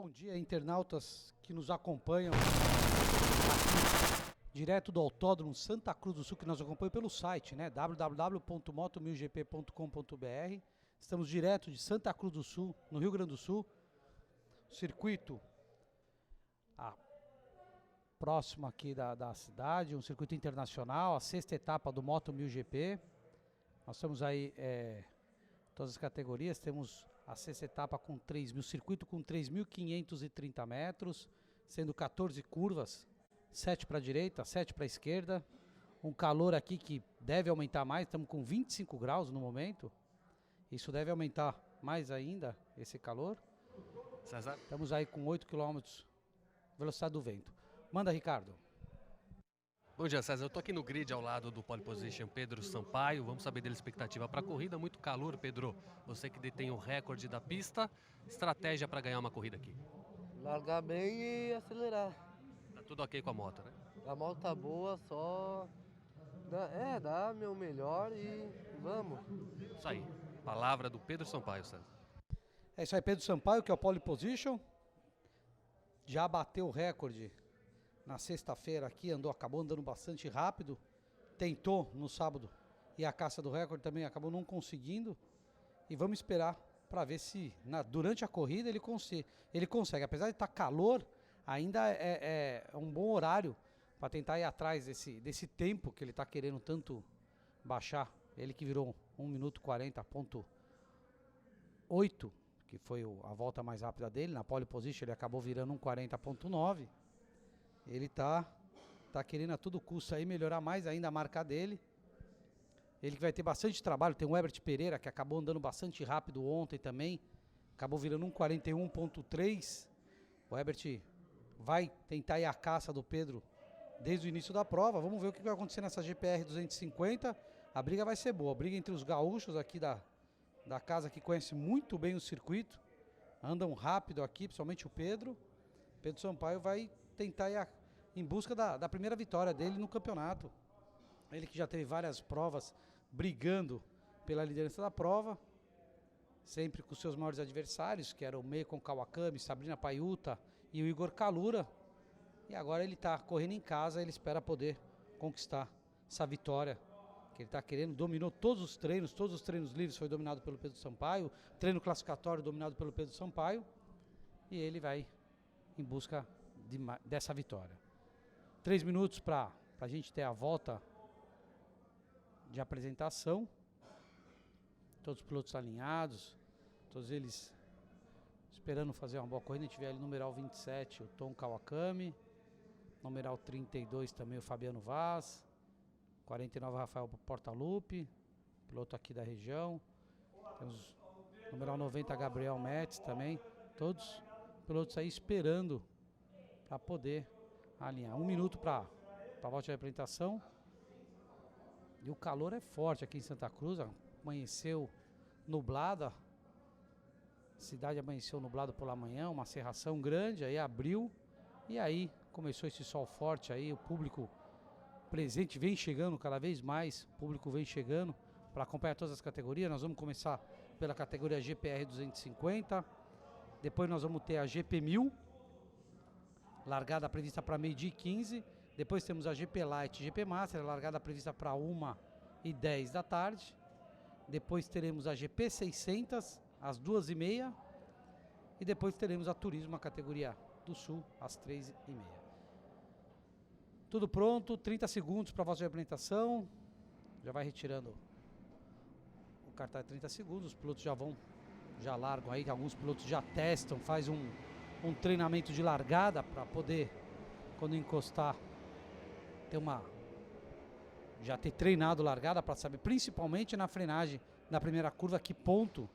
Bom dia, internautas que nos acompanham aqui, direto do Autódromo Santa Cruz do Sul, que nos acompanham pelo site, né? www.moto1000gp.com.br. Estamos direto de Santa Cruz do Sul, no Rio Grande do Sul. Circuito próximo aqui da cidade, um circuito internacional, a 6ª etapa do Moto 1000 GP. Nós temos aí todas as categorias, temos a 6ª etapa com 3.000, circuito com 3.530 metros, sendo 14 curvas, 7 para a direita, 7 para a esquerda. Um calor aqui que deve aumentar mais, estamos com 25 graus no momento. Isso deve aumentar mais ainda, esse calor. César? Estamos aí com 8 km velocidade do vento. Manda, Ricardo. Bom dia, César. Eu tô aqui no grid ao lado do pole position Pedro Sampaio. Vamos saber dele expectativa para a corrida. Muito calor, Pedro. Você que detém o recorde da pista. Estratégia para ganhar uma corrida aqui. Largar bem e acelerar. Tá tudo ok com a moto, né? A moto tá boa, só dá meu melhor e vamos. Isso aí. Palavra do Pedro Sampaio, César. É isso aí, Pedro Sampaio, que é o pole position. Já bateu o recorde na sexta-feira aqui, acabou andando bastante rápido. Tentou no sábado e a caça do recorde também acabou não conseguindo. E vamos esperar para ver se durante a corrida ele consegue. Apesar de estar calor, ainda é um bom horário para tentar ir atrás desse tempo que ele está querendo tanto baixar. Ele que virou 1 minuto 40.8, que foi a volta mais rápida dele. Na pole position ele acabou virando 1:40.9. Ele tá querendo a todo custo aí melhorar mais ainda a marca dele. Ele que vai ter bastante trabalho. Tem o Herbert Pereira, que acabou andando bastante rápido ontem também. Acabou virando 1:41.3. O Herbert vai tentar ir à caça do Pedro desde o início da prova. Vamos ver o que vai acontecer nessa GPR 250. A briga vai ser boa. A briga entre os gaúchos aqui da casa, que conhece muito bem o circuito. Andam rápido aqui, principalmente o Pedro. Pedro Sampaio vai tentar ir em busca da primeira vitória dele no campeonato. Ele que já teve várias provas brigando pela liderança da prova, sempre com seus maiores adversários, que eram o Meikon Kawakami, Sabrina Paiuta e o Igor Kalura. E agora ele está correndo em casa, ele espera poder conquistar essa vitória que ele está querendo. Dominou todos os treinos livres foi dominado pelo Pedro Sampaio, treino classificatório dominado pelo Pedro Sampaio, e ele vai em busca dessa vitória. 3 minutos para a gente ter a volta de apresentação. Todos os pilotos alinhados, todos eles esperando fazer uma boa corrida. A gente vê ali numeral 27, o Tom Kawakami, numeral 32 também o Fabiano Vaz, 49 Rafael Portaluppi, piloto aqui da região. Temos numeral 90 Gabriel Metz também, todos pilotos aí esperando para poder alinhar. 1 minuto para a volta de apresentação. E o calor é forte aqui em Santa Cruz. Amanheceu nublada. A cidade amanheceu nublada pela manhã, uma cerração grande, aí abriu. E aí começou esse sol forte aí. O público presente vem chegando cada vez mais. O público vem chegando para acompanhar todas as categorias. Nós vamos começar pela categoria GPR 250. Depois nós vamos ter a GP 1000. Largada prevista para 12h15. Depois temos a GP Light e GP Master, largada prevista para 1h10 da tarde. Depois teremos a GP 600 às 2h30. E depois teremos a Turismo, a categoria do Sul, às 3h30. Tudo pronto, 30 segundos para a voz de apresentação. Já vai retirando o cartaz de 30 segundos. Os pilotos já largam aí, que alguns pilotos já testam, faz um treinamento de largada para poder, quando encostar, já ter treinado largada para saber, principalmente na frenagem da primeira curva, que ponto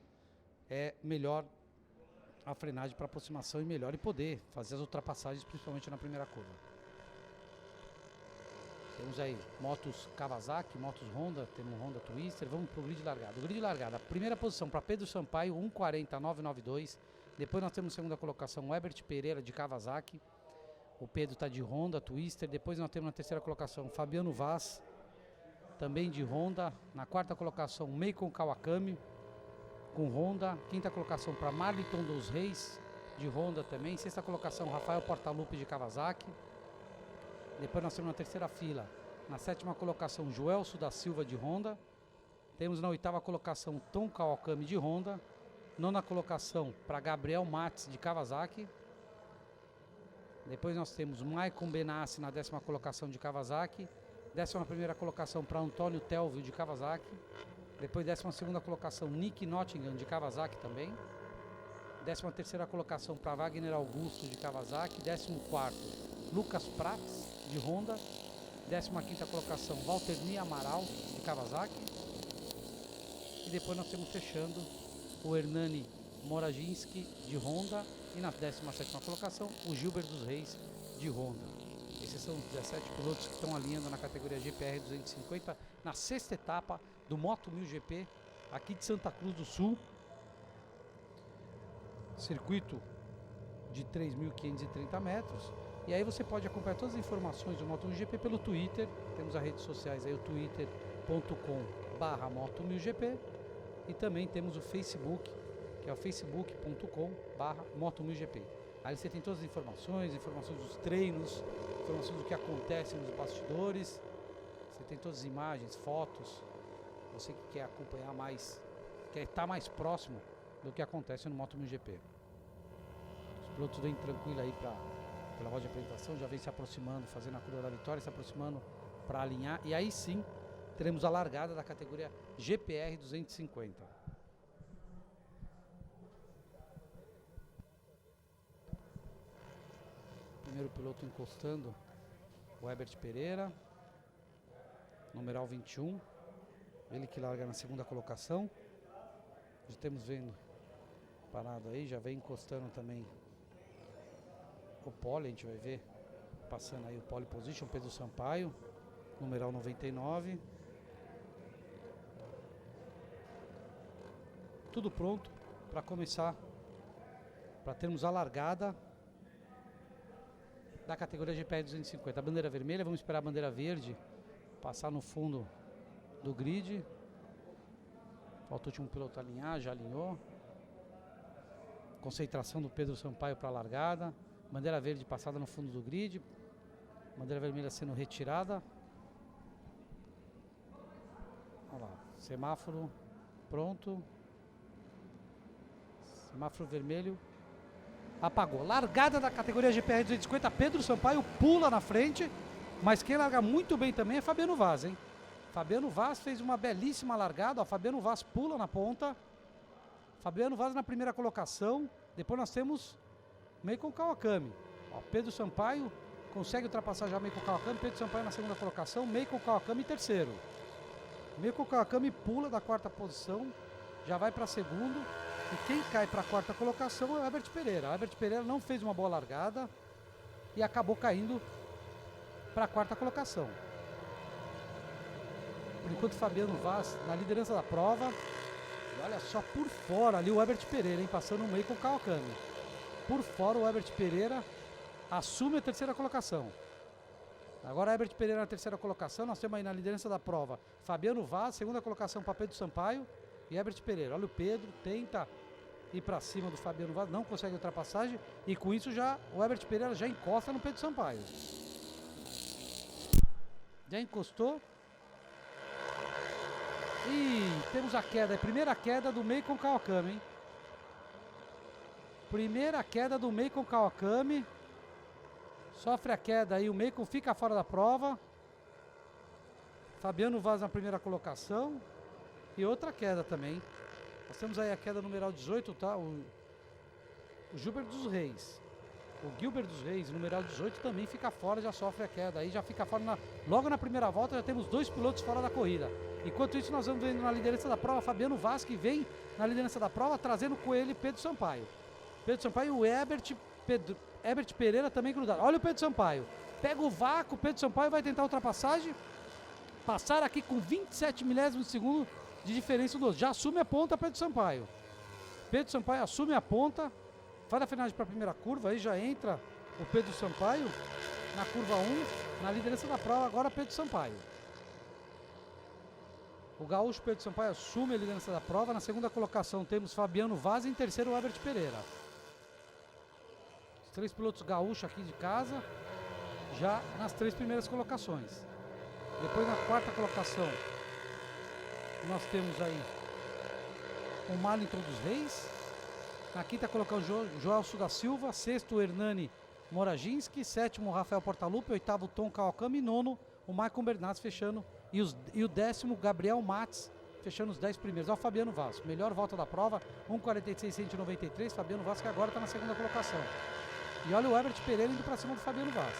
é melhor a frenagem para aproximação e melhor, e poder fazer as ultrapassagens, principalmente na primeira curva. Temos aí motos Kawasaki, motos Honda, temos um Honda Twister. Vamos pro grid largada. O grid largada, primeira posição para Pedro Sampaio, 1:40.992. Depois nós temos segunda colocação o Herbert Pereira de Kawasaki. O Pedro está de Honda Twister. Depois nós temos na terceira colocação Fabiano Vaz, também de Honda. Na quarta colocação Meikon Kawakami com Honda. Quinta colocação para Marliton dos Reis de Honda também. Sexta colocação, Rafael Portaluppi de Kawasaki. Depois nós temos na terceira fila, na sétima colocação, Joelso da Silva de Honda. Temos na oitava colocação, Tom Kawakami de Honda. Nona colocação para Gabriel Mates de Kawasaki. Depois nós temos Maicon Benassi na décima colocação de Kawasaki. 11ª colocação para Antônio Telvio de Kawasaki. Depois 12ª colocação, Nick Nottingham de Kawasaki também. 13ª colocação para Wagner Augusto de Kawasaki. 14º, Lucas Prats de Honda. 15ª colocação, Valterni Amaral de Kawasaki. E depois nós temos fechando o Hernani Moraginski de Honda. E na 17ª colocação, o Gilbert dos Reis de Honda. Esses são os 17 pilotos que estão alinhando na categoria GPR 250 na sexta etapa do Moto 1000 GP aqui de Santa Cruz do Sul. Circuito de 3.530 metros. E aí você pode acompanhar todas as informações do Moto 1000 GP pelo Twitter. Temos as redes sociais aí, o twitter.com/Moto1000GP. E também temos o Facebook, que é o facebook.com/Moto1000GP. Aí você tem todas as informações dos treinos, informações do que acontece nos bastidores. Você tem todas as imagens, fotos. Você que quer acompanhar mais, quer estar mais próximo do que acontece no Moto 1000 GP. Os pilotos vêm tranquilos aí pela roda de apresentação, já vem se aproximando, fazendo a curva da vitória, se aproximando para alinhar. E aí sim, teremos a largada da categoria GPR 250. Primeiro piloto encostando, o Herbert Pereira, numeral 21, ele que larga na segunda colocação. Já temos vendo parado aí, já vem encostando também o pole, a gente vai ver passando aí o pole position, Pedro Sampaio, numeral 99. Tudo pronto para começar, para termos a largada da categoria GPR 250. A bandeira vermelha, vamos esperar a bandeira verde passar no fundo do grid. Falta o último piloto alinhar, já alinhou. Concentração do Pedro Sampaio para a largada. Bandeira verde passada no fundo do grid. Bandeira vermelha sendo retirada. Olha lá, semáforo pronto. Semáforo vermelho. Apagou. Largada da categoria GPR 250. Pedro Sampaio pula na frente. Mas quem larga muito bem também é Fabiano Vaz, hein? Fabiano Vaz fez uma belíssima largada. Ó, Fabiano Vaz pula na ponta. Fabiano Vaz na primeira colocação. Depois nós temos Meikon Kawakami. Ó, Pedro Sampaio consegue ultrapassar já Meikon Kawakami. Pedro Sampaio na segunda colocação. Meikon Kawakami em terceiro. Meikon Kawakami pula da quarta posição. Já vai para segundo. E quem cai para a quarta colocação é o Herbert Pereira. O Herbert Pereira não fez uma boa largada e acabou caindo para a quarta colocação. Por enquanto, Fabiano Vaz na liderança da prova. E olha só por fora ali o Herbert Pereira, hein, passando no meio com o Kawakami. Por fora o Herbert Pereira assume a terceira colocação. Agora o Herbert Pereira na terceira colocação. Nós temos aí na liderança da prova Fabiano Vaz, segunda colocação para Pedro Sampaio e Herbert Pereira. Olha o Pedro, tenta ir para cima do Fabiano Vaz, não consegue ultrapassagem e com isso já o Herbert Pereira já encosta no Pedro Sampaio. Já encostou. E temos a queda, a primeira queda do Meikon Kawakami, hein? Primeira queda do Meikon Kawakami. Sofre a queda aí, o Meikon fica fora da prova. Fabiano Vaz na primeira colocação. E outra queda também. Nós temos aí a queda numeral 18, tá? O Gilbert dos Reis. O Gilbert dos Reis, numeral 18, também fica fora, já sofre a queda. Aí já fica fora, logo na primeira volta já temos dois pilotos fora da corrida. Enquanto isso nós vamos vendo na liderança da prova, Fabiano Vaz, que vem na liderança da prova, trazendo com ele Pedro Sampaio. Pedro Sampaio e o Herbert Pereira também grudado. Olha o Pedro Sampaio. Pega o vácuo, Pedro Sampaio vai tentar a ultrapassagem. Passar aqui com 27 milésimos de segundo de diferença do outro. Já assume a ponta Pedro Sampaio. Pedro Sampaio assume a ponta. Faz a frenagem para a primeira curva. Aí já entra o Pedro Sampaio na curva 1. Na liderança da prova agora Pedro Sampaio. O gaúcho Pedro Sampaio assume a liderança da prova. Na segunda colocação temos Fabiano Vaz e em terceiro o Herbert Pereira. três pilotos gaúchos aqui de casa, já nas 3 primeiras colocações. Depois na 4ª colocação, nós temos aí o Marlington dos Reis. Na 5ª colocação, Joelso da Silva. 6º, Hernani Moraginski. 7º, Rafael Portaluppi. 8º, Tom Kawakami. 9º, o Maicon Bernardes fechando. E o 10º, Gabriel Matos, fechando os 10 primeiros. Olha o Fabiano Vaz, melhor volta da prova, 1:46.193. Fabiano Vaz, que agora está na 2ª colocação. E olha o Herbert Pereira indo para cima do Fabiano Vaz.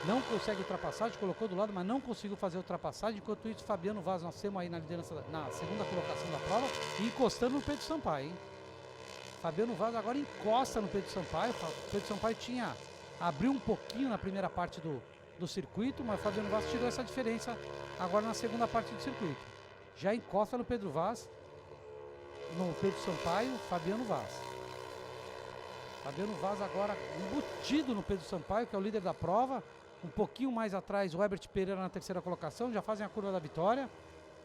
Não consegue ultrapassagem, colocou do lado, mas não conseguiu fazer ultrapassagem. Enquanto isso, Fabiano Vaz, nós temos aí na liderança, na 2ª colocação da prova, e encostando no Pedro Sampaio, hein? Fabiano Vaz agora encosta no Pedro Sampaio. O Pedro Sampaio abriu um pouquinho na primeira parte do circuito, mas o Fabiano Vaz tirou essa diferença agora na 2ª parte do circuito. Já encosta no Pedro Vaz, no Pedro Sampaio, Fabiano Vaz. Fabiano Vaz agora embutido no Pedro Sampaio, que é o líder da prova. Um pouquinho mais atrás, o Herbert Pereira na 3ª colocação, já fazem a curva da vitória.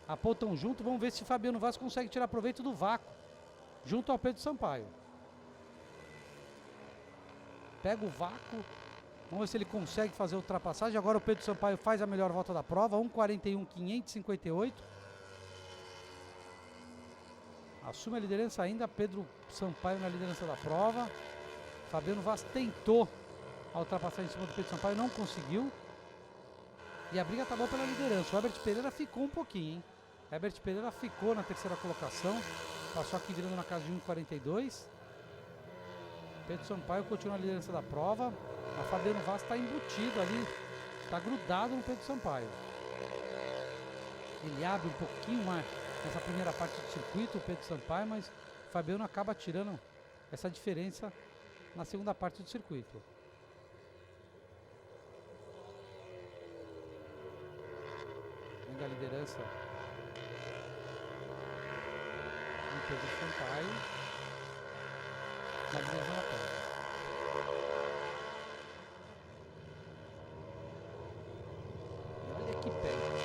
Apontam junto, vamos ver se o Fabiano Vaz consegue tirar proveito do vácuo, junto ao Pedro Sampaio. Pega o vácuo, vamos ver se ele consegue fazer a ultrapassagem. Agora o Pedro Sampaio faz a melhor volta da prova, 1:41.558. Assume a liderança ainda, Pedro Sampaio na liderança da prova. Fabiano Vaz tentou a ultrapassagem em cima do Pedro Sampaio, não conseguiu. E a briga tá boa pela liderança. O Herbert Pereira ficou um pouquinho, hein? Herbert Pereira ficou na 3ª colocação, passou aqui virando na casa de 1:42. Pedro Sampaio continua na liderança da prova. A Fabiano Vaz está embutido ali, está grudado no Pedro Sampaio. Ele abre um pouquinho mais nessa primeira parte do circuito, o Pedro Sampaio, mas o Fabiano acaba tirando essa diferença na 2ª parte do circuito. Vem da liderança do Pedro Sampaio na liderança da prova.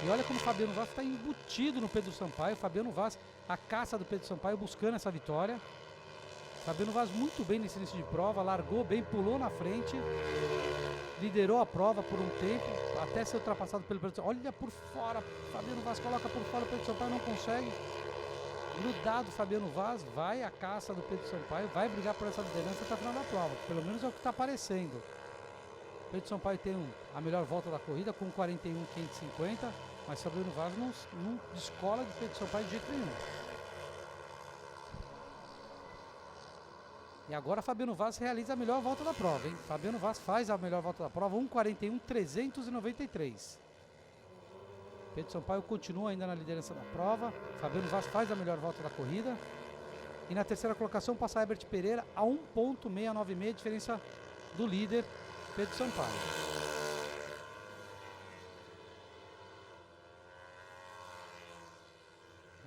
E olha como o Fabiano Vaz está embutido no Pedro Sampaio. Fabiano Vaz, a caça do Pedro Sampaio, buscando essa vitória. Fabiano Vaz muito bem nesse início de prova, largou bem, pulou na frente, liderou a prova por um tempo, até ser ultrapassado pelo Pedro Sampaio. Olha por fora, Fabiano Vaz coloca por fora, o Pedro Sampaio não consegue. Grudado Fabiano Vaz, vai a caça do Pedro Sampaio, vai brigar por essa liderança até o final da prova. Pelo menos é o que está aparecendo. Pedro Sampaio tem a melhor volta da corrida com 41.550, mas Fabiano Vaz não descola de Pedro Sampaio de jeito nenhum. E agora Fabiano Vaz realiza a melhor volta da prova, hein? Fabiano Vaz faz a melhor volta da prova, 1:41.393. Pedro Sampaio continua ainda na liderança da prova. Fabiano Vaz faz a melhor volta da corrida. E na 3ª colocação passa Herbert Pereira a 1:696, diferença do líder Pedro Sampaio.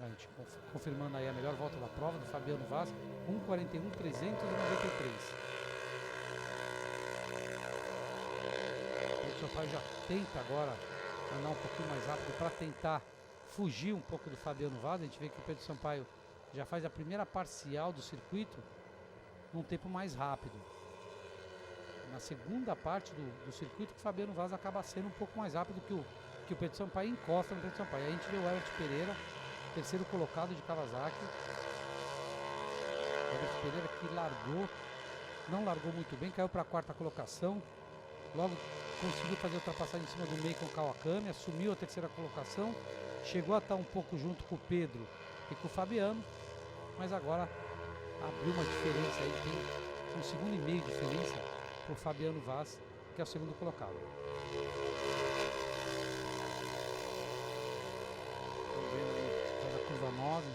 A gente confirmando aí a melhor volta da prova do Fabiano Vaz, 1:41.393. Pedro Sampaio já tenta agora andar um pouquinho mais rápido para tentar fugir um pouco do Fabiano Vaz. A gente vê que o Pedro Sampaio já faz a primeira parcial do circuito num tempo mais rápido. Na 2ª parte do circuito, que o Fabiano Vaz acaba sendo um pouco mais rápido que o Pedro Sampaio, encosta no Pedro Sampaio. Aí a gente vê o Herbert Pereira, 3º colocado de Kawasaki. O Herbert Pereira que não largou muito bem, caiu para a 4ª colocação. Logo conseguiu fazer a ultrapassagem em cima do Maicon Kawakami, assumiu a 3ª colocação. Chegou a estar um pouco junto com o Pedro e com o Fabiano, mas agora abriu uma diferença aí, tem 1,5 segundo de diferença para o Fabiano Vaz, que é o 2º colocado. Estamos vendo aí, faz a curva 9.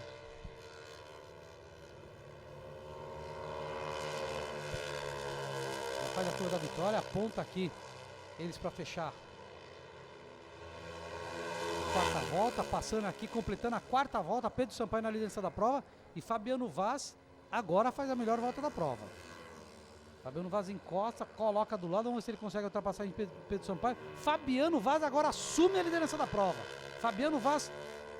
Já faz a curva da vitória, aponta aqui eles para fechar a 4ª volta, passando aqui, completando a 4ª volta, Pedro Sampaio na liderança da prova e Fabiano Vaz agora faz a melhor volta da prova. Fabiano Vaz encosta, coloca do lado, vamos ver se ele consegue ultrapassar em Pedro Sampaio. Fabiano Vaz agora assume a liderança da prova. Fabiano Vaz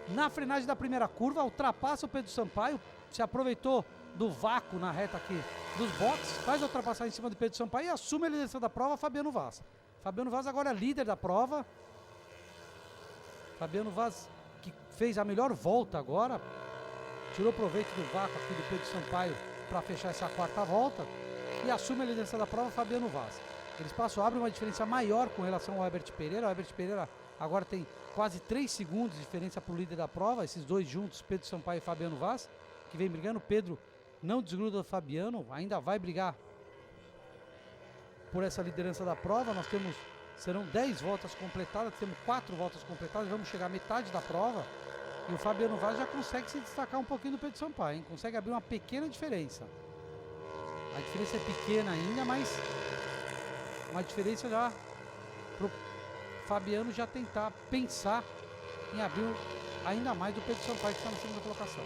na frenagem da primeira curva, ultrapassa o Pedro Sampaio, se aproveitou do vácuo na reta aqui dos boxes, faz a ultrapassagem em cima do Pedro Sampaio e assume a liderança da prova, Fabiano Vaz. Fabiano Vaz agora é líder da prova. Fabiano Vaz, que fez a melhor volta agora, tirou proveito do vácuo aqui do Pedro Sampaio para fechar essa quarta volta e assume a liderança da prova, Fabiano Vaz. Eles passam, abrem uma diferença maior com relação ao Herbert Pereira. O Herbert Pereira agora tem quase 3 segundos de diferença para o líder da prova, esses dois juntos, Pedro Sampaio e Fabiano Vaz, que vem brigando. Pedro não desgruda do Fabiano, ainda vai brigar por essa liderança da prova. Serão 10 voltas completadas, temos 4 voltas completadas, vamos chegar à metade da prova. E o Fabiano Vaz já consegue se destacar um pouquinho do Pedro Sampaio, hein? Consegue abrir uma pequena diferença. A diferença é pequena ainda, mas uma diferença já pro Fabiano já tentar pensar em abrir ainda mais do Pedro Sampaio, que está na segunda colocação.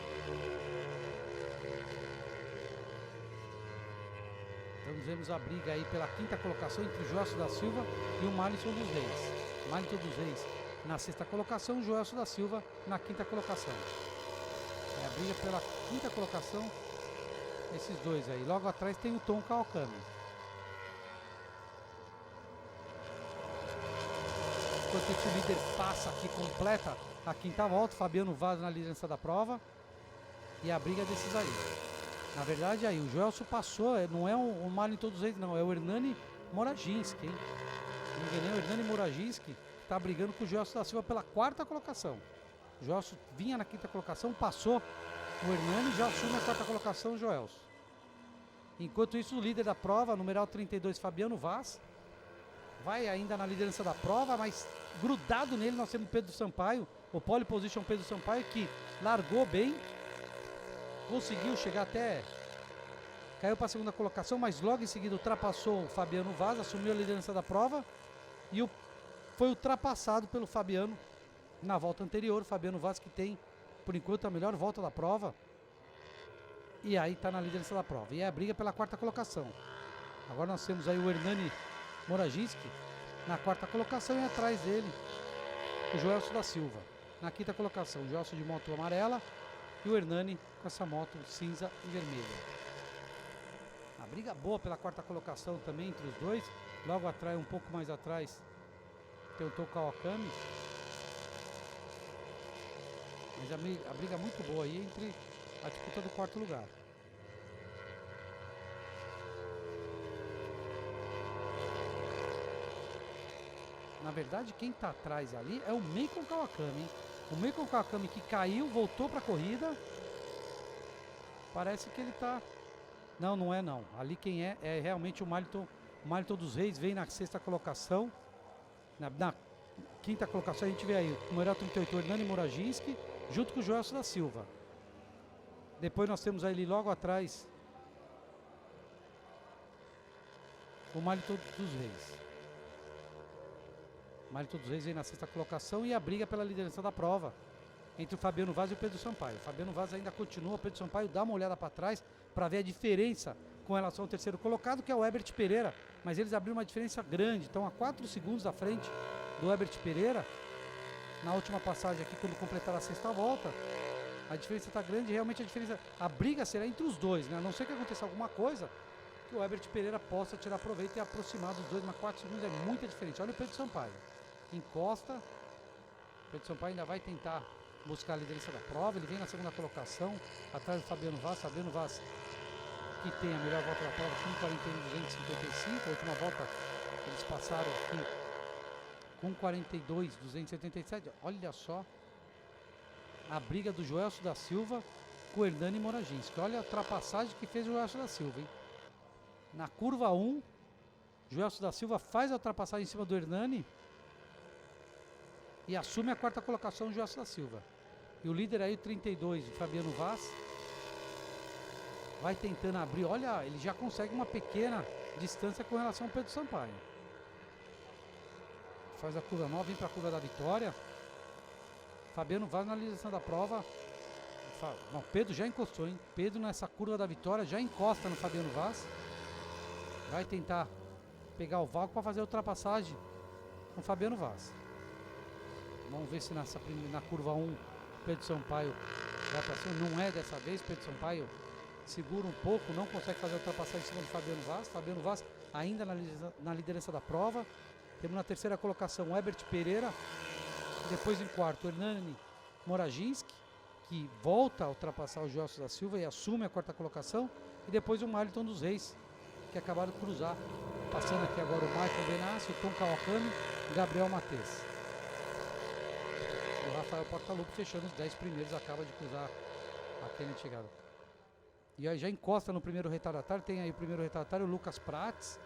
Então vemos a briga aí pela quinta colocação entre o Joelson da Silva e o Marlison dos Reis. Marlison dos Reis na sexta colocação, o Joelson da Silva na quinta colocação. É a briga pela quinta colocação, esses dois aí. Logo atrás tem o Tom Kawakami. Enquanto esse líder passa aqui, completa a quinta volta, Fabiano Vaz na liderança da prova. E a briga desses aí. Na verdade aí, o Joelson passou, não é o Marlison dos Reis não, é o Hernani Moraginski, hein? Não enganei, o Hernani Moraginski está brigando com o Joelson da Silva pela quarta colocação. O Joelson vinha na quinta colocação, passou o Hernani, já assume a quarta colocação o Joelson. Enquanto isso, o líder da prova, numeral 32, Fabiano Vaz, vai ainda na liderança da prova, mas grudado nele nós temos o Pedro Sampaio, o pole position Pedro Sampaio, que largou bem, conseguiu chegar até, caiu para a segunda colocação, mas logo em seguida ultrapassou o Fabiano Vaz, assumiu a liderança da prova e foi ultrapassado pelo Fabiano na volta anterior. O Fabiano Vaz, que tem por enquanto a melhor volta da prova, e aí está na liderança da prova, e é a briga pela quarta colocação. Agora nós temos aí o Hernani Moraginski na quarta colocação e atrás dele o Joelson da Silva na quinta colocação, o Joelson de moto amarela e o Hernani com essa moto cinza e vermelha. A briga boa pela quarta colocação também entre os dois. Logo atrás, um pouco mais atrás, tem o Tom Kawakami. Mas a briga muito boa aí entre a disputa do quarto lugar. Na verdade, quem está atrás ali é o Meikon Kawakami, hein? O Meikon Kawakami, que caiu, voltou para a corrida. Parece que ele está... Não, não é não. Ali quem é realmente o Marlison dos Reis, vem na sexta colocação. Na quinta colocação a gente vê aí o numeral 38, o Hernani Moraginski, junto com o Joelson da Silva. Depois nós temos ali logo atrás o Marlison dos Reis. O Marlison dos Reis vem na sexta colocação e a briga pela liderança da prova entre o Fabiano Vaz e o Pedro Sampaio. O Fabiano Vaz ainda continua, o Pedro Sampaio dá uma olhada para trás para ver a diferença com relação ao terceiro colocado, que é o Herbert Pereira, mas eles abriram uma diferença grande, estão a 4 segundos à frente do Herbert Pereira. Na última passagem aqui, quando completaram a sexta volta, a diferença está grande, realmente a briga será entre os dois, né? A não ser que aconteça alguma coisa, que o Herbert Pereira possa tirar proveito e aproximar dos dois, mas 4 segundos é muita diferença. Olha o Pedro Sampaio, encosta, o Pedro Sampaio ainda vai tentar buscar a liderança da prova, ele vem na segunda colocação, atrás do Fabiano Vaz, que tem a melhor volta da prova, 1:41.255, a última volta eles passaram aqui com 42.277, olha só a briga do Joelson da Silva com o Hernani Moraginski, olha a ultrapassagem que fez o Joelson da Silva, hein? Na curva 1, Joelson da Silva faz a ultrapassagem em cima do Hernani e assume a quarta colocação do Joelson da Silva. E o líder aí, o 32, o Fabiano Vaz, vai tentando abrir. Olha, ele já consegue uma pequena distância com relação ao Pedro Sampaio. Faz a curva 9, vem para a curva da vitória. Fabiano Vaz na liderança da prova. Não, Pedro já encostou, hein? Pedro nessa curva da vitória já encosta no Fabiano Vaz. Vai tentar pegar o vácuo para fazer a ultrapassagem com o Fabiano Vaz. Vamos ver se na curva 1 Pedro Sampaio vai para cima. Não é dessa vez, Pedro Sampaio segura um pouco, não consegue fazer a ultrapassagem em cima do Fabiano Vaz. Fabiano Vaz ainda na liderança da prova. Temos na terceira colocação o Herbert Pereira. Depois em quarto, o Hernani Moraginski, que volta a ultrapassar o Joelson da Silva e assume a quarta colocação. E depois o Marliton dos Reis, que acabaram de cruzar. Passando aqui agora o Michael Benassi, o Tom Kawakami e o Gabriel Mates. O Rafael Portaluppi fechando os 10 primeiros, acaba de cruzar aqui na chegada. E aí já encosta no primeiro retardatário, tem aí o primeiro retardatário, o Lucas Prates.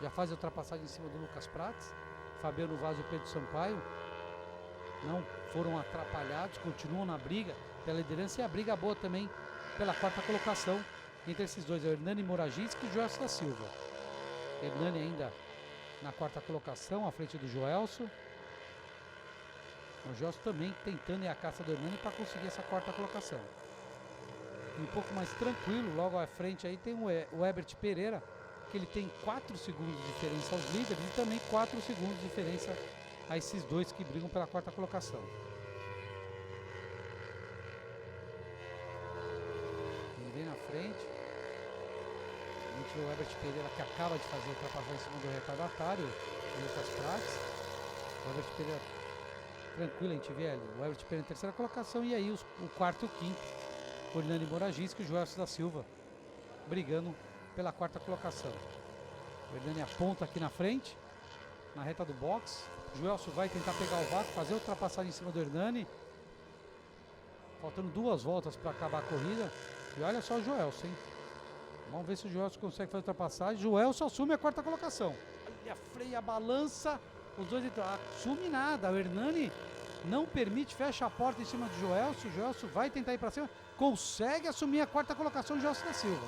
Já faz a ultrapassagem em cima do Lucas Prates. Fabiano Vaz e o Pedro Sampaio não foram atrapalhados, continuam na briga pela liderança e a briga boa também pela quarta colocação. Entre esses dois é o Hernani Moraginski e o Joelson da Silva. Hernani ainda na quarta colocação, à frente do Joelson. O Joelson também tentando ir à caça do Hernani para conseguir essa quarta colocação. Um pouco mais tranquilo, logo à frente aí tem o Herbert Pereira, que ele tem 4 segundos de diferença aos líderes e também 4 segundos de diferença a esses dois que brigam pela quarta colocação. Ele vem na frente. A gente vê o Herbert Pereira que acaba de fazer a ultrapassagem em cima do retardatário, o Lucas Prates. O Herbert Pereira tranquilo, a gente vê ali o Herbert Pereira em terceira colocação e aí o quarto e o quinto, o Hernani Moraginski e o Joelson da Silva brigando pela quarta colocação. O Hernani aponta aqui na frente, na reta do box. O Joelson vai tentar pegar o vácuo, fazer a ultrapassagem em cima do Hernani. Faltando 2 voltas para acabar a corrida. E olha só o Joelson, hein? Vamos ver se o Joelson consegue fazer a ultrapassagem. O Joelson assume a quarta colocação. Olha, freia, balança. Os dois assume nada. O Hernani não permite, fecha a porta em cima do Joelson. O Joelson vai tentar ir para cima. Consegue assumir a quarta colocação do Joelson da Silva.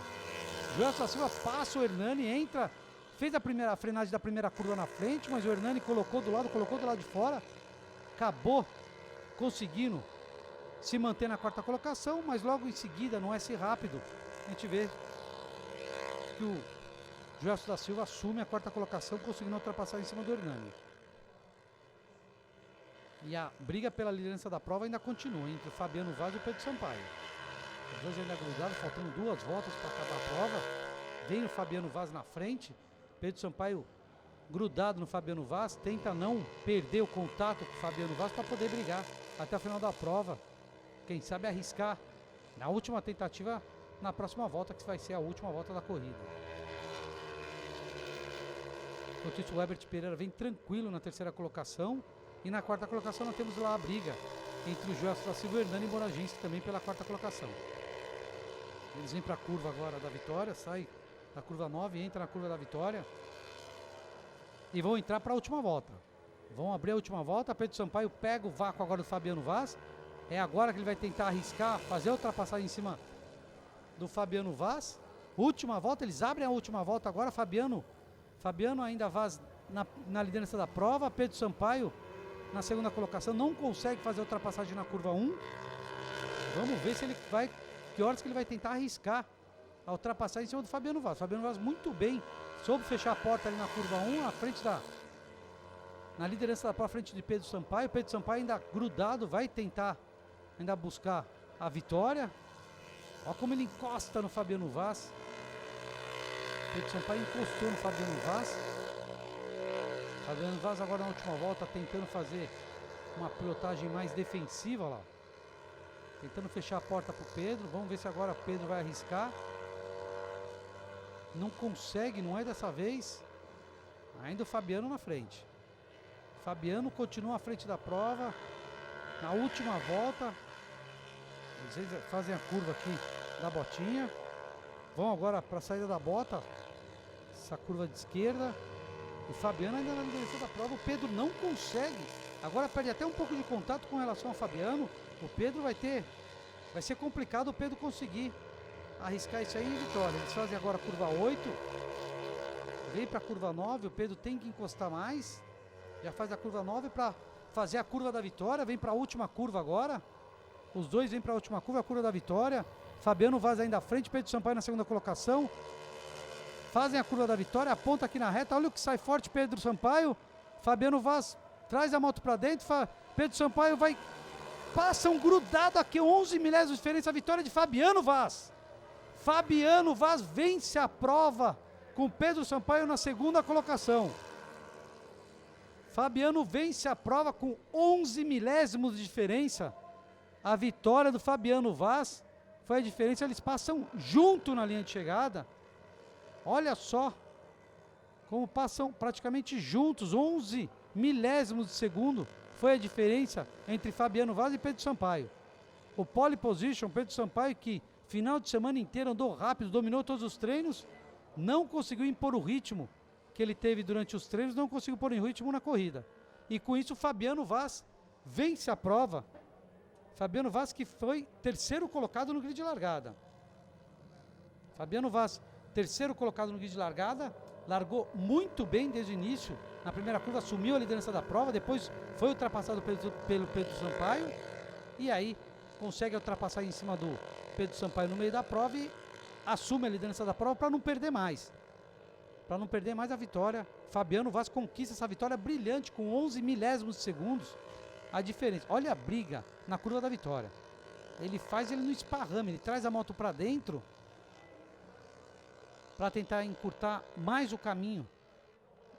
Joelson da Silva passa o Hernani, entra, fez a frenagem da primeira curva na frente, mas o Hernani colocou do lado de fora, acabou conseguindo se manter na quarta colocação, mas logo em seguida, no S rápido, a gente vê que o Joelson da Silva assume a quarta colocação, conseguindo ultrapassar em cima do Hernani. E a briga pela liderança da prova ainda continua entre o Fabiano Vaz e o Pedro Sampaio. Os dois ainda grudados, faltando 2 voltas para acabar a prova. Vem o Fabiano Vaz na frente. Pedro Sampaio grudado no Fabiano Vaz. Tenta não perder o contato com o Fabiano Vaz para poder brigar até o final da prova. Quem sabe arriscar na última tentativa na próxima volta, que vai ser a última volta da corrida. Enquanto isso, o Herbert Pereira vem tranquilo na terceira colocação. E na quarta colocação nós temos lá a briga entre o Joelson da Silva e o Hernani Moraginski também pela quarta colocação. Eles vêm para a curva agora da vitória, sai da curva 9, entra na curva da vitória e vão entrar para a última volta. Vão abrir a última volta, Pedro Sampaio pega o vácuo agora do Fabiano Vaz. É agora que ele vai tentar arriscar, fazer a ultrapassagem em cima do Fabiano Vaz. Última volta, eles abrem a última volta agora, Fabiano ainda Vaz na liderança da prova, Pedro Sampaio na segunda colocação, não consegue fazer a ultrapassagem na curva 1. Vamos ver se ele vai, que horas que ele vai tentar arriscar a ultrapassagem em cima do Fabiano Vaz. Fabiano Vaz muito bem, soube fechar a porta ali na curva 1, à frente na liderança da prova, à frente de Pedro Sampaio. Pedro Sampaio ainda grudado, vai tentar ainda buscar a vitória. Olha como ele encosta no Fabiano Vaz. Pedro Sampaio encostou no Fabiano Vaz. Fabiano Vaz agora na última volta tentando fazer uma pilotagem mais defensiva lá. Tentando fechar a porta para o Pedro. Vamos ver se agora o Pedro vai arriscar. Não consegue, não é dessa vez. Ainda o Fabiano na frente. Fabiano continua à frente da prova. Na última volta. Eles fazem a curva aqui da botinha. Vão agora para a saída da bota. Essa curva de esquerda. O Fabiano ainda na liderança da prova. O Pedro não consegue. Agora perde até um pouco de contato com relação ao Fabiano. O Pedro vai ser complicado o Pedro conseguir arriscar isso aí em vitória. Eles fazem agora a curva 8. Vem para a curva 9. O Pedro tem que encostar mais. Já faz a curva 9 para fazer a curva da vitória. Vem para a última curva agora. Os dois vêm para a última curva, a curva da vitória. Fabiano Vaz ainda à frente. Pedro Sampaio na segunda colocação. Fazem a curva da vitória, aponta aqui na reta, olha o que sai forte, Pedro Sampaio. Fabiano Vaz traz a moto para dentro, Pedro Sampaio passa um grudado aqui, 11 milésimos de diferença, a vitória de Fabiano Vaz. Fabiano Vaz vence a prova com Pedro Sampaio na segunda colocação. Fabiano vence a prova com 11 milésimos de diferença. A vitória do Fabiano Vaz foi a diferença, eles passam junto na linha de chegada. Olha só como passam praticamente juntos, 11 milésimos de segundo foi a diferença entre Fabiano Vaz e Pedro Sampaio. O pole position, Pedro Sampaio, que final de semana inteiro andou rápido, dominou todos os treinos, não conseguiu impor o ritmo que ele teve durante os treinos, não conseguiu pôr em ritmo na corrida. E com isso, Fabiano Vaz vence a prova. Fabiano Vaz, que foi terceiro colocado no grid de largada. Fabiano Vaz, terceiro colocado no grid de largada, largou muito bem desde o início. Na primeira curva assumiu a liderança da prova, depois foi ultrapassado pelo Pedro Sampaio. E aí consegue ultrapassar em cima do Pedro Sampaio no meio da prova e assume a liderança da prova para não perder mais. Para não perder mais a vitória. Fabiano Vaz conquista essa vitória brilhante com 11 milésimos de segundos. A diferença, olha a briga na curva da vitória. Ele faz ele no esparrame, ele traz a moto para dentro para tentar encurtar mais o caminho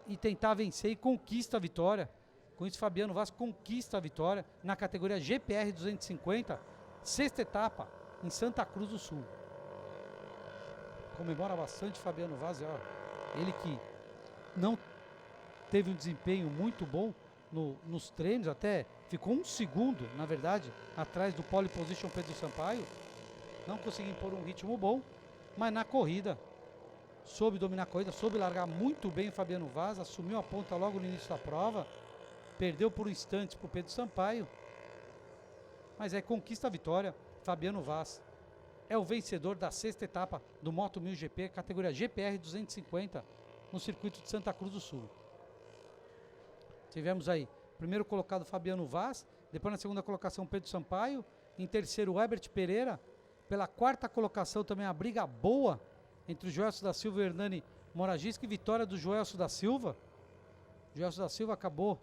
e tentar vencer e conquista a vitória. Com isso, Fabiano Vaz conquista a vitória na categoria GPR 250, sexta etapa em Santa Cruz do Sul. Comemora bastante Fabiano Vaz, ele que não teve um desempenho muito bom nos treinos, até ficou um segundo, na verdade, atrás do pole position Pedro Sampaio, não conseguiu impor um ritmo bom, mas na corrida, soube dominar a corrida, soube largar muito bem o Fabiano Vaz, assumiu a ponta logo no início da prova, perdeu por instantes para o Pedro Sampaio, mas conquista a vitória. Fabiano Vaz é o vencedor da sexta etapa do Moto 1000 GP, categoria GPR 250, no circuito de Santa Cruz do Sul. Tivemos aí, primeiro colocado Fabiano Vaz, depois na segunda colocação Pedro Sampaio, em terceiro Herbert Pereira, pela quarta colocação também a briga boa entre o Joelso da Silva e o Hernani Moragiski, vitória do Joelso da Silva. Joelso da Silva acabou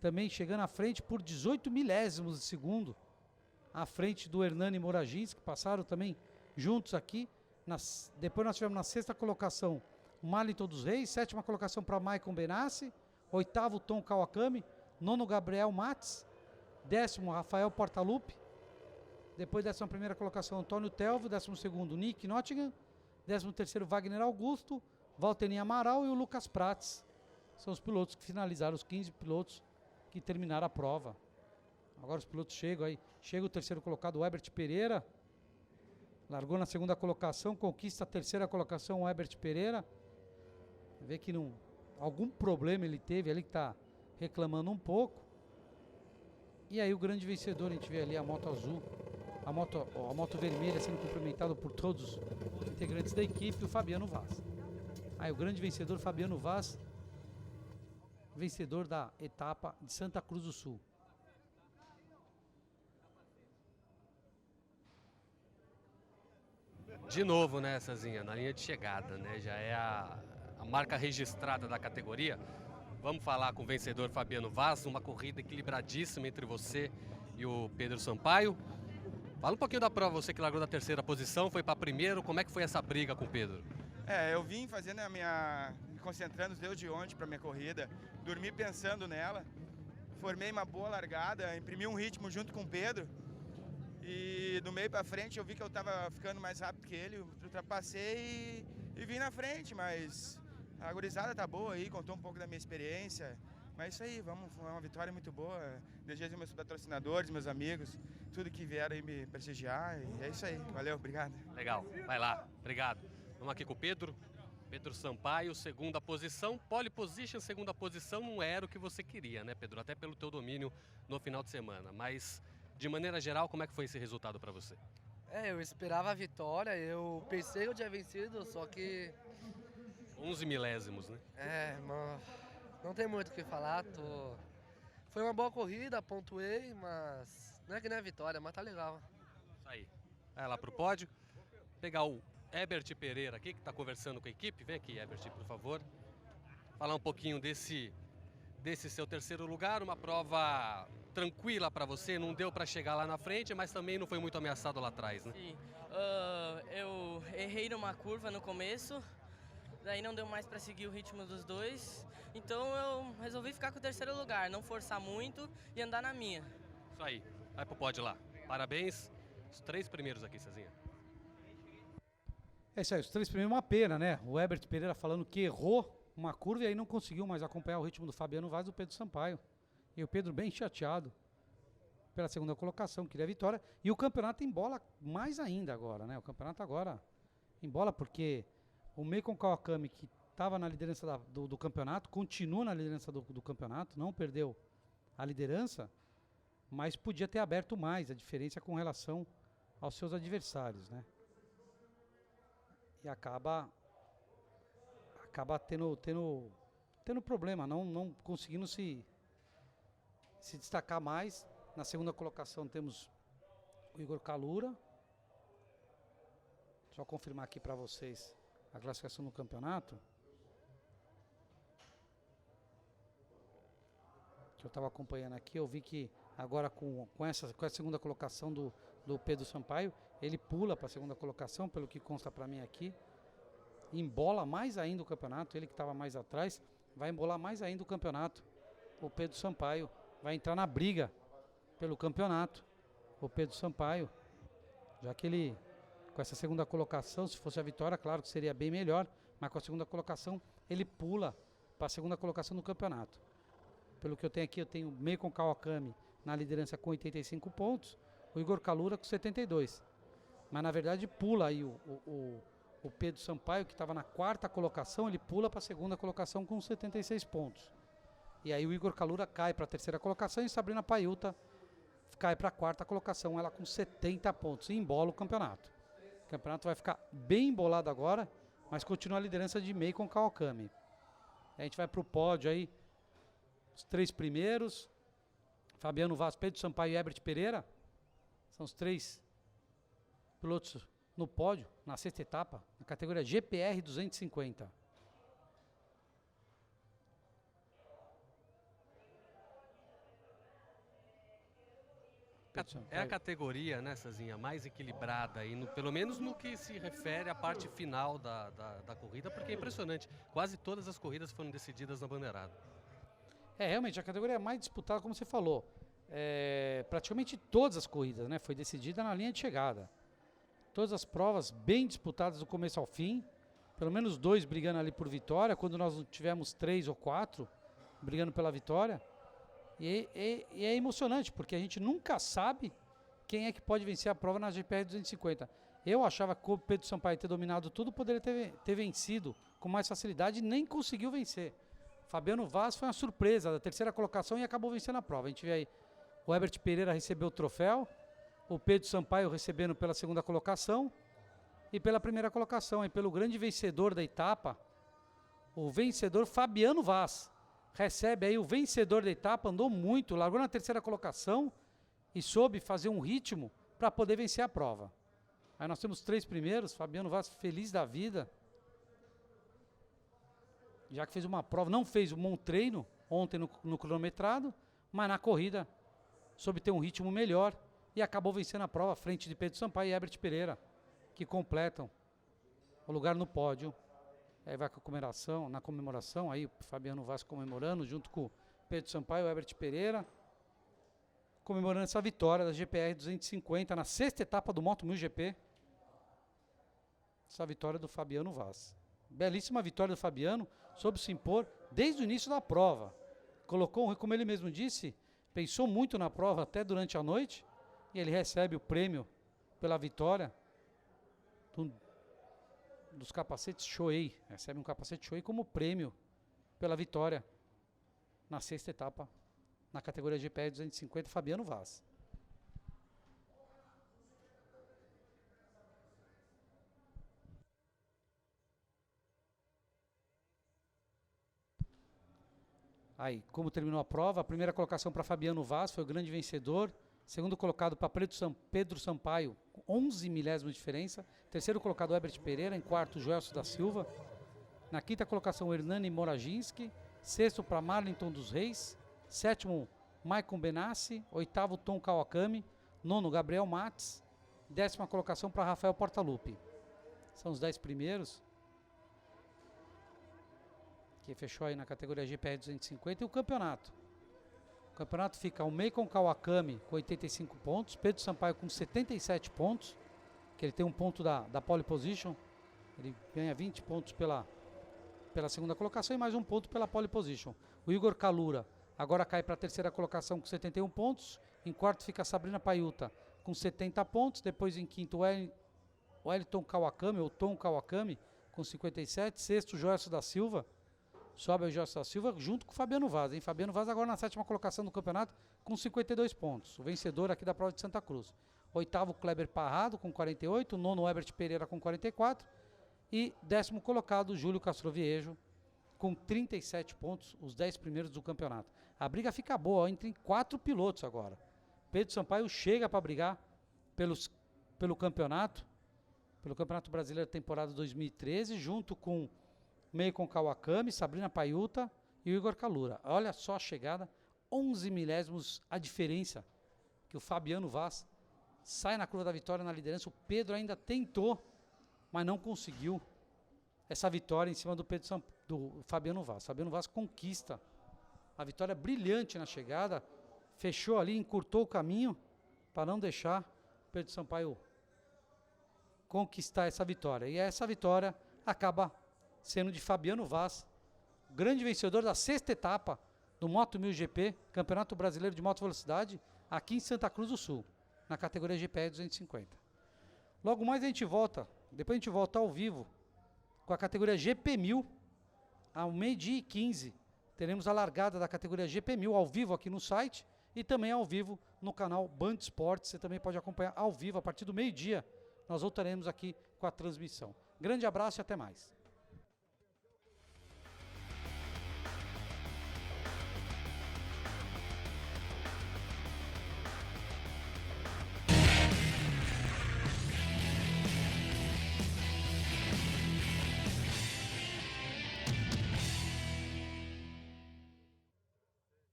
também chegando à frente por 18 milésimos de segundo, à frente do Hernani Moragiski, passaram também juntos aqui. Depois nós tivemos na sexta colocação o Marlington dos Reis, sétima colocação para Maicon Benassi, oitavo Tom Kawakami, nono Gabriel Mates, décimo Rafael Portaluppi, depois décima primeira colocação Antônio Telvio, décimo segundo Nick Nottingham, décimo terceiro Wagner Augusto, Valterin Amaral e o Lucas Prates. São os pilotos que finalizaram, os 15 pilotos que terminaram a prova. Agora os pilotos chegam aí, chega o terceiro colocado, o Herbert Pereira, largou na segunda colocação, conquista a terceira colocação o Herbert Pereira, vê que algum problema ele teve ali, que está reclamando um pouco. E aí o grande vencedor, a gente vê ali a moto azul, a moto vermelha sendo cumprimentada por todos os integrantes da equipe, o Fabiano Vaz. Aí o grande vencedor, Fabiano Vaz, vencedor da etapa de Santa Cruz do Sul. De novo, né, Cezinha, na linha de chegada, né? Já é a marca registrada da categoria. Vamos falar com o vencedor Fabiano Vaz, uma corrida equilibradíssima entre você e o Pedro Sampaio. Fala um pouquinho da prova, você que largou da terceira posição, foi para primeiro, como é que foi essa briga com o Pedro? Eu vim fazendo me concentrando desde ontem para minha corrida, dormi pensando nela, formei uma boa largada, imprimi um ritmo junto com o Pedro e do meio para frente eu vi que eu estava ficando mais rápido que ele, ultrapassei e vim na frente, mas a gurizada tá boa aí, contou um pouco da minha experiência, mas isso aí, foi uma vitória muito boa, desejo meus patrocinadores, meus amigos, tudo que vieram aí me prestigiar, e é isso aí, valeu, obrigado. Legal, vai lá, obrigado. Vamos aqui com o Pedro Sampaio, segunda posição, pole position, segunda posição, não era o que você queria, né, Pedro? Até pelo teu domínio no final de semana, mas de maneira geral, como é que foi esse resultado para você? Eu esperava a vitória, eu pensei que eu tinha vencido, só que... 11 milésimos, né? Não tem muito o que falar, foi uma boa corrida, pontuei, mas não é que nem a vitória, mas tá legal. Isso aí, vai lá pro pódio, pegar o Herbert Pereira aqui, que está conversando com a equipe. Vem aqui, Herbert, por favor. Falar um pouquinho desse desse seu terceiro lugar, uma prova tranquila para você, não deu para chegar lá na frente, mas também não foi muito ameaçado lá atrás, né? Sim. Eu errei numa curva no começo, daí não deu mais para seguir o ritmo dos dois, então eu resolvi ficar com o terceiro lugar, não forçar muito e andar na minha. Isso aí, vai pro pódio lá. Parabéns, os 3 primeiros aqui, Cezinha. É isso aí, os 3 primeiros, uma pena, né? O Herbert Pereira falando que errou uma curva e aí não conseguiu mais acompanhar o ritmo do Fabiano Vaz e do Pedro Sampaio. E o Pedro bem chateado pela segunda colocação, queria a vitória. E o campeonato embola mais ainda agora, né? O campeonato agora embola porque o Meikon Kawakami, que estava na liderança do campeonato, continua na liderança do campeonato, não perdeu a liderança, mas podia ter aberto mais a diferença com relação aos seus adversários, né? E acaba tendo problema, não conseguindo se destacar mais. Na segunda colocação temos o Igor Kalura. Só confirmar aqui para vocês a classificação do campeonato. Que eu estava acompanhando aqui, eu vi que agora com a segunda colocação do Pedro Sampaio, ele pula para a segunda colocação, pelo que consta para mim aqui. Embola mais ainda o campeonato, ele que estava mais atrás, vai embolar mais ainda o campeonato. O Pedro Sampaio vai entrar na briga pelo campeonato. O Pedro Sampaio, já que ele, com essa segunda colocação, se fosse a vitória, claro que seria bem melhor, mas com a segunda colocação, ele pula para a segunda colocação do campeonato. Pelo que eu tenho aqui, eu tenho o Meikon Kawakami na liderança com 85 pontos, o Igor Kalura com 72. Mas na verdade pula aí o Pedro Sampaio, que estava na quarta colocação, ele pula para a segunda colocação com 76 pontos. E aí o Igor Kalura cai para a terceira colocação e Sabrina Paiuta cai para a quarta colocação, ela com 70 pontos. E embola o campeonato. O campeonato vai ficar bem embolado agora, mas continua a liderança de Meikon Kawakami. A gente vai para o pódio aí, os 3 primeiros. Fabiano Vaz, Pedro Sampaio e Herbert Pereira. São os 3 pilotos no pódio, na sexta etapa, na categoria GPR 250. É a categoria, né, Cezinha, mais equilibrada, e pelo menos no que se refere à parte final da corrida, porque é impressionante, quase todas as corridas foram decididas na bandeirada. Realmente, a categoria mais disputada, como você falou, praticamente todas as corridas, né, foi decidida na linha de chegada. Todas as provas bem disputadas do começo ao fim, pelo menos 2 brigando ali por vitória, quando nós tivemos 3 ou 4 brigando pela vitória. E é emocionante, porque a gente nunca sabe quem é que pode vencer a prova na GPR 250. Eu achava que o Pedro Sampaio ter dominado tudo, poderia ter vencido com mais facilidade, e nem conseguiu vencer. Fabiano Vaz foi uma surpresa da terceira colocação e acabou vencendo a prova. A gente vê aí, o Herbert Pereira recebeu o troféu, o Pedro Sampaio recebendo pela segunda colocação e pela primeira colocação, e pelo grande vencedor da etapa, o vencedor Fabiano Vaz. Recebe aí o vencedor da etapa, andou muito, largou na terceira colocação e soube fazer um ritmo para poder vencer a prova. Aí nós temos 3 primeiros, Fabiano Vaz feliz da vida, já que fez uma prova, não fez um bom treino ontem no cronometrado, mas na corrida soube ter um ritmo melhor e acabou vencendo a prova à frente de Pedro Sampaio e Herbert Pereira, que completam o lugar no pódio. Aí vai com na comemoração, aí o Fabiano Vaz comemorando, junto com o Pedro Sampaio e o Herbert Pereira, comemorando essa vitória da GPR 250 na sexta etapa do Moto 1000 GP. Essa vitória do Fabiano Vaz. Belíssima vitória do Fabiano, soube se impor desde o início da prova. Colocou, como ele mesmo disse, pensou muito na prova até durante a noite, e ele recebe o prêmio pela vitória dos capacetes Shoei, recebe um capacete Shoei como prêmio pela vitória na sexta etapa, na categoria GPR 250, Fabiano Vaz. Aí, como terminou a prova, a primeira colocação para Fabiano Vaz, foi o grande vencedor. Segundo colocado para Pedro Sampaio, 11 milésimos de diferença. Terceiro colocado, Herbert Pereira. Em quarto, Joelso da Silva. Na quinta colocação, Hernani Moraginski. sexto para Marlington dos Reis, sétimo Maicon Benassi, oitavo Tom Kawakami, nono Gabriel Mates, 10ª colocação para Rafael Portaluppi. São os 10 primeiros, que fechou aí na categoria GPR 250. E o campeonato fica o Maicon Kawakami com 85 pontos, Pedro Sampaio com 77 pontos, que ele tem um ponto da pole position, ele ganha 20 pontos pela segunda colocação e mais um ponto pela pole position. O Igor Kalura agora cai para a terceira colocação com 71 pontos, em quarto fica a Sabrina Paiuta com 70 pontos, depois em quinto o Wellington Kawakami, ou Tom Kawakami, com 57, sexto Joelson da Silva, sobe o Joelson da Silva junto com o Fabiano Vaz, hein? Fabiano Vaz agora na 7ª colocação do campeonato com 52 pontos, o vencedor aqui da prova de Santa Cruz. Oitavo Kleber Parrado com 48, nono Herbert Pereira com 44 e 10º colocado Júlio Castroviejo com 37 pontos, os 10 primeiros do campeonato. A briga fica boa, ó, entre 4 pilotos agora. Pedro Sampaio chega para brigar pelo campeonato brasileiro temporada 2013, junto com Maicon Kawakami, Sabrina Paiuta e o Igor Kalura. Olha só a chegada, 11 milésimos a diferença que o Fabiano Vaz sai na curva da vitória na liderança. O Pedro ainda tentou, mas não conseguiu essa vitória em cima do Fabiano Vaz. Fabiano Vaz conquista a vitória brilhante na chegada, fechou ali, encurtou o caminho para não deixar o Pedro Sampaio conquistar essa vitória. E essa vitória acaba sendo de Fabiano Vaz, grande vencedor da 6ª etapa do Moto 1000 GP, Campeonato Brasileiro de Moto Velocidade, aqui em Santa Cruz do Sul, na categoria GPR 250. Logo mais depois a gente volta ao vivo com a categoria GP 1000, ao 12h15, teremos a largada da categoria GP 1000 ao vivo aqui no site e também ao vivo no canal Band Esportes. Você também pode acompanhar ao vivo a partir do meio-dia. Nós voltaremos aqui com a transmissão. Grande abraço e até mais.